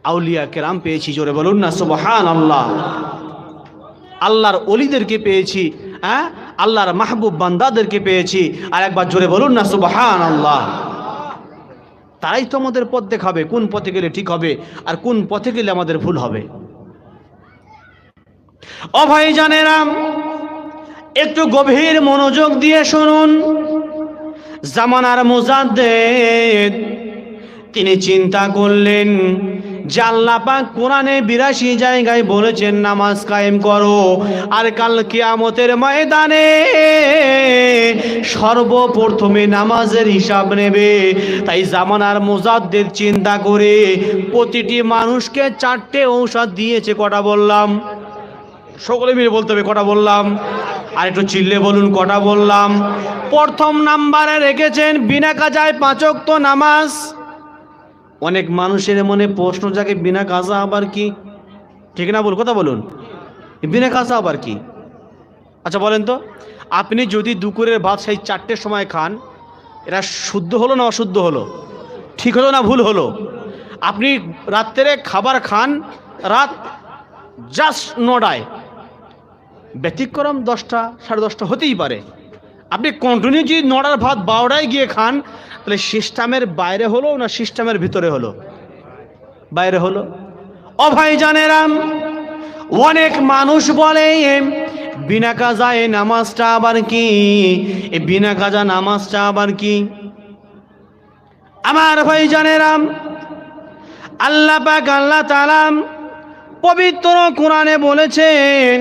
Speaker 1: আউলিয়া কেরাম পেয়েছি, জোরে বলুন না সুবহানাল্লাহ। আল্লাহর ওলিদেরকে পেয়েছি, হ্যাঁ, আল্লাহর মাহবুব বান্দাদেরকে পেয়েছি, আর একবার জোরে বলুন না সুবহানাল্লাহ। তারাই তো আমাদের পথ দেখাবে, কোন পথে গেলে ঠিক হবে আর কোন পথে গেলে আমাদের ভুল হবে। ও ভাইজানেরা, একটু গভীর মনোযোগ দিয়ে শুনুন। জামানার মুজাদ্দেদ তিনি চিন্তা করলেন যে আল্লাহ পাক কোরআনে ৮২ জায়গায় বলেছেন নামাজ কায়েম করো, আর কাল কিয়ামতের ময়দানে সর্বপ্রথমে নামাজের হিসাব নেবে। তাই জামানার মুজাদ্দেদ চিন্তা করে প্রতিটি মানুষকে 4টে ঔষধ দিয়েছে। কটা বললাম? সকলে মিলে বলতে হবে কটা বললাম, আর একটু চিল্লে বলুন কটা বললাম। প্রথম নাম্বারে রেখেছেন বিনা কাজায় 5 ওয়াক্ত নামাজ। অনেক মানুষের মনে প্রশ্ন জাগে, বিনা কাজা আবার কি? ঠিক না? বল, কথা বলুন, বিনা কাজা আবার কি? আচ্ছা বলেন তো, আপনি যদি দুপুরের ভাত সেই 4টের সময় খান, এটা শুদ্ধ হলো না অশুদ্ধ হলো? ঠিক হলো না ভুল হলো? আপনি রাত্রে খাবার খান রাত জাস্ট 9টায়, ব্যতিক্রম 10টা 10:30 হতেই পারে। আপনি কন্টিনিউ যদি 9টার ভাত 12টায় গিয়ে খান, তাহলে সিস্টেমের বাইরে হলো না সিস্টেমের ভিতরে হলো? বাইরে হলো। ও ভাইজানেরা, অনেক মানুষ বলে বিনা কাজায় নামাজটা আবার কি? এই বিনা কাজা নামাজটা আবার কি? আমার ভাইজানেরা, আল্লাহ পাক আল্লাহ তাআলা পবিত্র কোরআনে বলেছেন,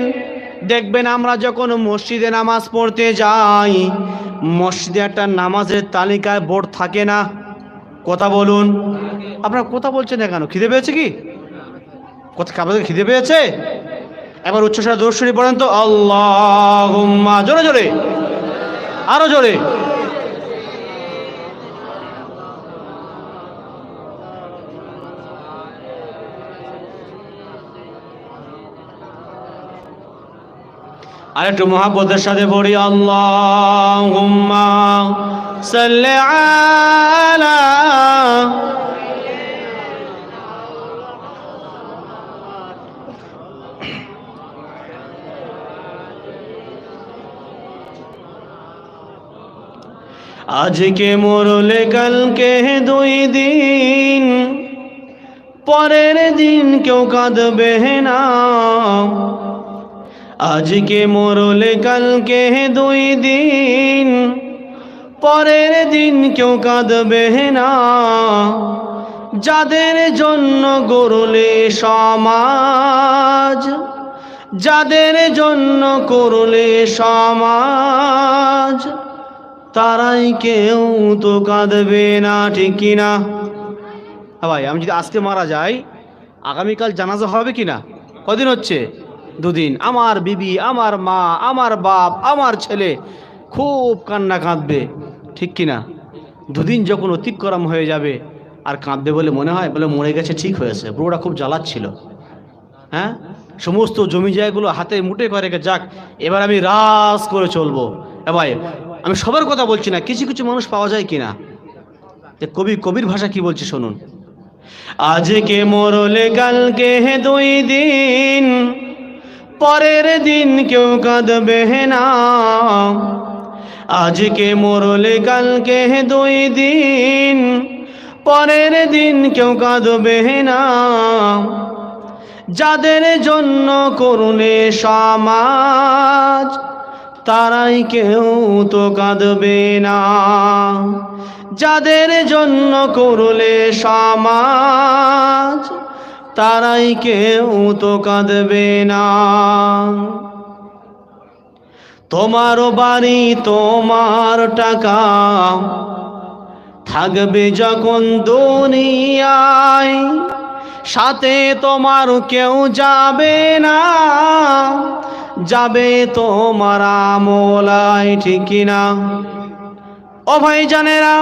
Speaker 1: দেখবেন আমরা যখন মসজিদে নামাজ পড়তে যাই, মসজিদে একটা নামাজের তালিকায় বোর্ড থাকে না? কথা বলুন। আপনারা কথা বলছেন না কেন? খিদে পেয়েছে কি? কথা আপনাদের খিদে পেয়েছে? এবার উচ্চস্বরে দরুদ শরীফ পড়েন তো, আল্লাহুম্মা, জোরে জোরে, আরো জোরে। আর একটু মহাব্বতের সাথে পড়ি, আল্লাহুম্মা সাল্লি আলা। আজকে মরলে কালকে 2 দিন, পরের দিন কেউ কাঁদবে না। আজকে মরলে কালকে 2 দিন, পরের দিন কেউ কাঁদবে না। যাদের জন্য গড়লে সমাজ, যাদের জন্য করলে সমাজ, তারাই কেউ তো কাঁদবে না, ঠিক কিনা? ভাই, আমি যদি আজকে মারা যাই, আগামীকাল জানাজা হবে কিনা? কদিন হচ্ছে? 2 দিন। আমার বিবি, আমার মা, আমার বাপ, আমার ছেলে খুব কান্না কাঁদবে, ঠিক কিনা? 2 দিন যখন অতিক্রম হয়ে যাবে, আর কাঁদবে বলে মনে হয়, বলে মরে গেছে, ঠিক হয়েছে, বুড়োটা খুব জ্বালাচ্ছিল, হ্যাঁ, সমস্ত জমি জায়গাগুলো হাতে মুঠে করে রেখে, যাক এবার আমি রাজ করে চলবো। ভাই, আমি সবার কথা বলছি না, কিছু কিছু মানুষ পাওয়া যায় কিনা। কবির ভাষা কি বলছে শুনুন। আজকে মরলে কালকে 2 দিন, পরের দিন কেউ কাঁদবে না। আজকে মরলে কালকে 2 দিন, পরের দিন কেউ কাঁদবে না। যাদের জন্য করলে সমাজ, তারাই কেউ তো কাঁদবে না। যাদের জন্য করলে সমাজ, তারাই কেউ তো কাঁদবে না। তোমার বাড়ি, তোমার টাকা থাকবে যখন দুনিয়ায়, সাথে তোমার কেউ যাবে না, যাবে তোমার আমলাই, ঠিক কিনা? ও ভাইজানেরা,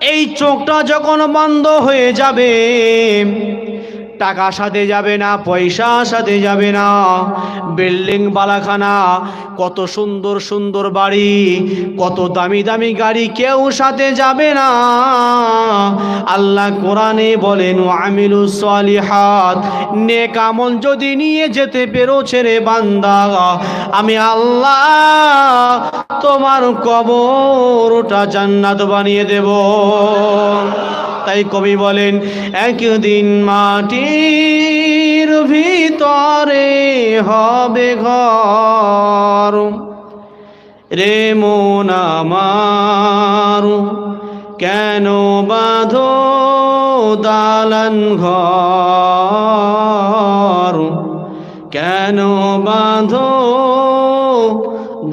Speaker 1: এই চোখটা যখন বন্ধ হয়ে যাবে, টাকা সাথে যাবে না, পয়সা সাথে যাবে না, বিল্ডিং বালাখানা, কত সুন্দর সুন্দর বাড়ি, কত দামি দামি গাড়ি কেউ সাথে যাবে না। আল্লাহ কোরআনে বলেন আমিলুস সালিহাত, নেক আমল যদি নিয়ে যেতে পেরেছে রে বান্দা, আমি আল্লাহ তোমার কবরটা জান্নাত বানিয়ে দেব। তাই কবি বলেন একদিন মাটির ভিতরে হবে ঘর, রে মন আমার কেন বাঁধো দালান ঘর, কেন বাঁধো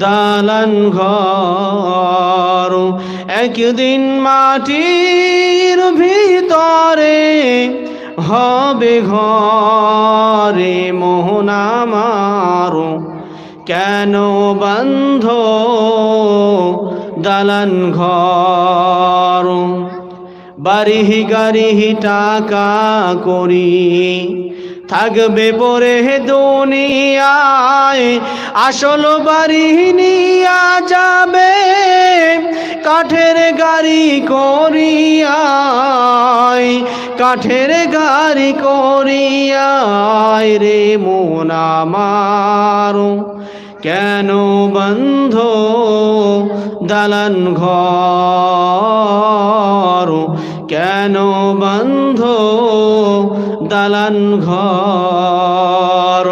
Speaker 1: দালান ঘর। একদিন মাটির ভিতরে হবে ঘরে মোহন আমার, কেন বন্ধ দালান ঘর। বাড়ি গাড়ি টাকা করি থাকবে পরে দুনিয়ায়, আসল বাড়ি নিয়া যাবে কাঠের গাড়ি করিয়ায়, কাঠের গাড়ি করিয়ায় রে মন আমার কেন বন্ধ দালান ঘর, কেন বন্ধ দালান ঘর।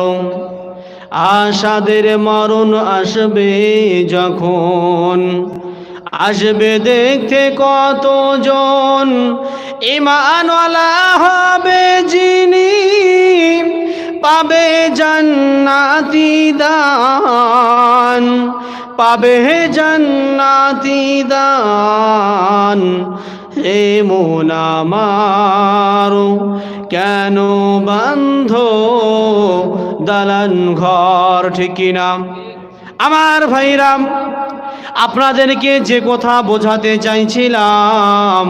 Speaker 1: আশাদের মরণ আসবে যখন, আসবে দেখতে কতজন, ঈমানওয়ালা হবে যিনি পাবে জান্নাতি দান, পাবে জান্নাতি দান। হে মন আমার কেন বন্ধ দালান ঘর, ঠিক কিনা? আমার ভাইরাম, আপনাদেরকে যে কথা বোঝাতে চাইছিলাম,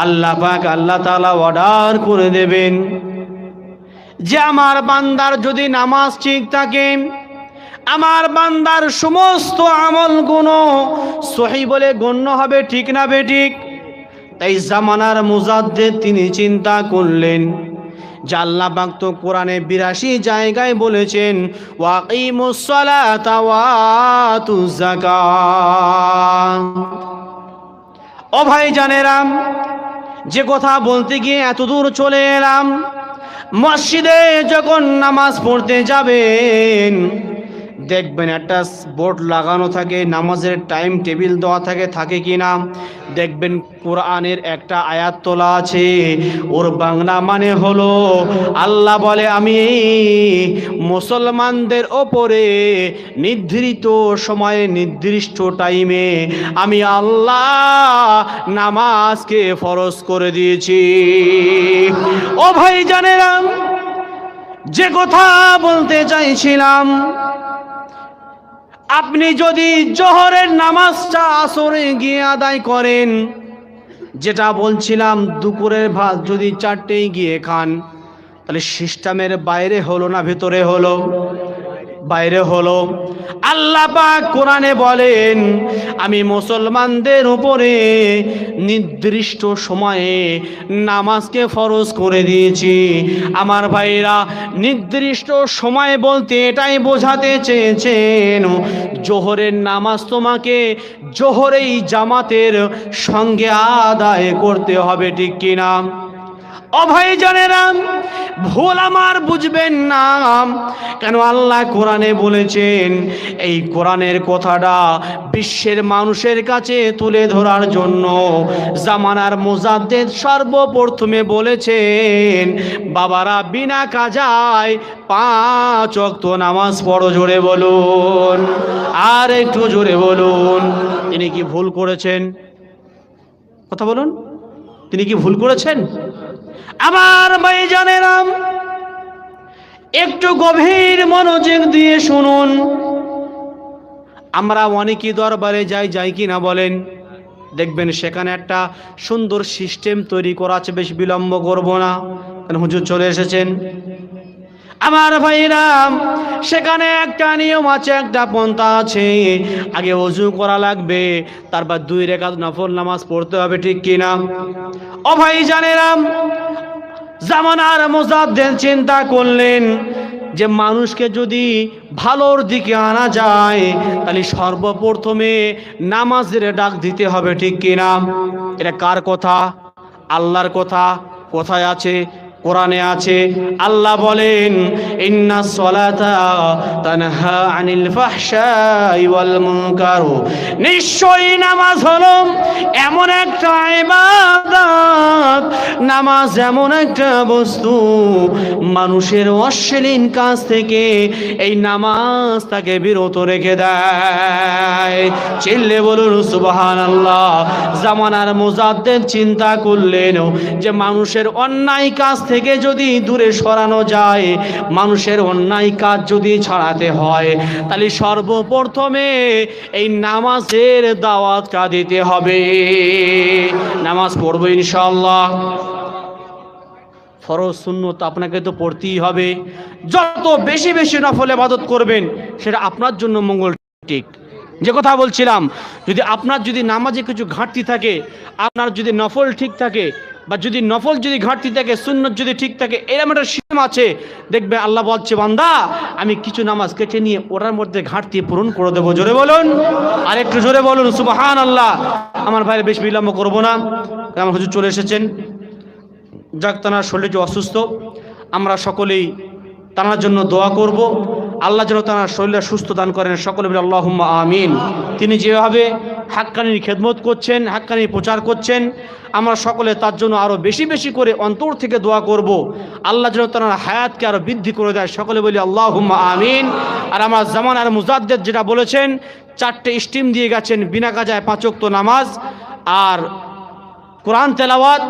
Speaker 1: আল্লাহ পাক আল্লাহ তাআলা অর্ডার করে দেবেন যে আমার বান্দার যদি নামাজ ঠিক থাকে, আমার বান্দার সমস্ত আমলগুলো সহি বলে গণ্য হবে, ঠিক না বেঠিক? তাই জামানার মুজাদ্দিদ তিনি চিন্তা করলেন যে আল্লাহ পাক তো কোরআনে 82 জায়গায় বলেছেন ওয়াকিমুস সালাতা ওয়া আতুজ যাকাত। ও ভাই জানেরাম, যে কথা বলতে গিয়ে এত দূর চলে এলাম, মসজিদে যখন নামাজ পড়তে যাবেন দেখবেন একটা বোর্ড লাগানো থাকে, নামাজের টাইম টেবিল দেওয়া থাকে, থাকে কি না? দেখবেন কোরআনের একটা আয়াত তোলা আছে, ওর বাংলা মানে হলো আল্লাহ বলে আমি মুসলমানদের ওপরে নির্ধারিত সময়ে নির্দিষ্ট টাইমে আমি আল্লাহ নামাজকে ফরজ করে দিয়েছি। ও ভাই জানেরা, যে কথা বলতে চাইছিলাম, আপনি যদি জোহরের নামাজটা আসরে গিয়ে আদায় করেন, যেটা বলছিলাম দুপুরের ভাত যদি 4টেই গিয়ে খান, তাহলে সিস্টেমের বাইরে হলো না ভেতরে হলো? বাইরে হলো। আল্লাহ পাক কোরআনে বলেন আমি মুসলমানদের উপরে নির্দিষ্ট সময়ে নামাজকে ফরজ করে দিয়েছি। আমার ভাইরা, নির্দিষ্ট সময় বলতে এটাই বোঝাতে চেয়েছেন জোহরের নামাজ তোমাকে জোহরেই জামাতের সঙ্গে আদায় করতে হবে, ঠিক কিনা? ও ভাই জানেরা, ভুল আমার বুঝবেন না, কেন আল্লাহ কোরআনে বলেছেন, এই কোরআনের কথাটা বিশ্বের মানুষের কাছে তুলে ধরার জন্য জামানার মুজাদ্দিদ সর্বপ্রথমে বলেছেন বাবারা বিনা কাজায় 5 ওয়াক্ত নামাজ পড়ো। জোরে বলুন, আর একটু জোরে বলুন। তিনি কি ভুল করেছেন? কথা বলুন, তিনি কি ভুল করেছেন? আমার ভাইজানেরা, একটু গভীর মনোযোগ দিয়ে শুনুন। আমরা অনেকেই দরবারে যাই কি না বলেন? দেখবেন সেখানে একটা সুন্দর সিস্টেম তৈরি করা আছে, বেশ বিলম্ব করব না, কারণ হুজুর চলে এসেছেন। আমার ভাইরা, সেখানে একটা নিয়ম আছে, একটা পন্থা আছে। আগে ওযু করা লাগবে, তারপর 2 রাকাত নফল নামাজ পড়তে হবে, ঠিক কিনা? ও ভাই জানেরাম, জামানার মুজাদ্দিদ চিন্তা করলেন যে মানুষকে যদি ভালোর দিকে আনা যায় তাহলে সর্বপ্রথমে নামাজের ডাক দিতে হবে, ঠিক কিনা? এটা কার কথা? আল্লাহর কথা। কোথায় আছে? কোরআনে আছে। আল্লাহ বলেন, ইন্নাস সালাতা তানহা আনিল ফাহশাই ওয়াল মুনকার, নিশ্চয়ই নামাজ হলো এমন একটা ইবাদত, নামাজ এমন একটা বস্তু, মানুষের অশ্লীল কাজ থেকে এই নামাজ তাকে বিরত রেখে দেয়। চিল্লে বলুন সুবহানাল্লাহ। জামানার মুজাদ্দিদ চিন্তা করলেন যে মানুষের অন্যায় কাজ থেকে যদি দূরে সরানো যায়, মানুষের অন্যায় কাজ যদি ছাড়াতে হয়, তাহলে সর্বপ্রথমে এই নামাজের দাওয়াতটা দিতে হবে। নামাজ পড়বো ইনশাআল্লাহ। ফরজ সুন্নত আপনাকে তো পড়তেই হবে। যত বেশি বেশি নফল ইবাদত করবেন সেটা আপনার জন্য মঙ্গল। ঠিক যে কথা বলছিলাম, যদি নামাজে কিছু ঘাটতি থাকে, আপনার যদি নফল ঠিক থাকে, বা যদি নফল যদি ঘাটতি থাকে, সুন্নত যদি ঠিক থাকে, এরকম একটা সিস্টেম আছে, দেখবে আল্লাহ বলছে, বান্দা আমি কিছু নামাজ কেটে নিয়ে ওটার মধ্যে ঘাটতি পূরণ করে দেবো। জোরে বলুন, আর একটু জোরে বলুন সুবহানাল্লাহ। আমার ভাইয়ের বেশ বিলম্ব করবো না, আমার হুজুর চলে এসেছেন। যাক, তানার শরীরে যে অসুস্থ, আমরা সকলেই তানার জন্য দোয়া করব। আল্লাহ যেন তানার শরীরে সুস্থ দান করেন, সকলে বলে আল্লাহুম্মা আমিন। তিনি যেভাবে হাক্কানির খেদমত করছেন, হাক্কানির প্রচার করছেন, আমরা সকলে তার জন্য আরও বেশি বেশি করে অন্তর থেকে দোয়া করব। আল্লাহ যেন তানার হায়াতকে আরও বৃদ্ধি করে দেয়, সকলে বলি আল্লাহুম্মা আমিন। আর আমার জামানার মুজাদ্দিদ যেটা বলেছেন, 4টে স্টিম দিয়ে গেছেন, বিনা কাজায় 5 ওয়াক্ত নামাজ, আর কোরআন তেলাওয়াত,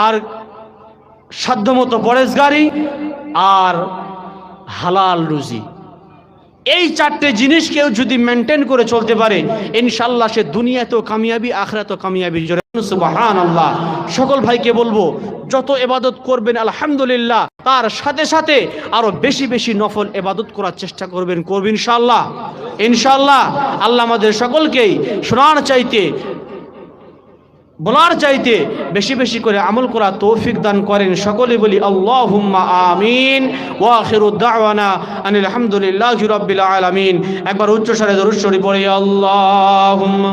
Speaker 1: আর সাধ্যমতো পরেশগারি, আর হালাল রুজি। এই 4টে জিনিস কেউ যদি মেনটেন করে চলতে পারে, ইনশাআল্লাহ সে দুনিয়াতেও কামিয়াবি, আখিরাতেও কামিয়াবি। সুবহানাল্লাহ। সকল ভাইকে বলবো, যত ইবাদত করবেন আলহামদুলিল্লাহ, তার সাথে সাথে আরো বেশি বেশি নফল ইবাদত করার চেষ্টা করবেন ইনশাআল্লাহ। ইনশাআল্লাহ আল্লাহ আমাদের সকলকেই শোনার চাইতে, বলার চাইতে বেশি বেশি করে আমল করা তৌফিক দান করেন, সকলে বলি আল্লাহুম্মা আমিন। ওয়া আখিরু দাওয়ানা আনিল হামদুলিল্লাহি রাব্বিল আলামিন। একবার উচ্চ স্বরে দরুদ শরীফ পড়ি, আল্লাহুম্মা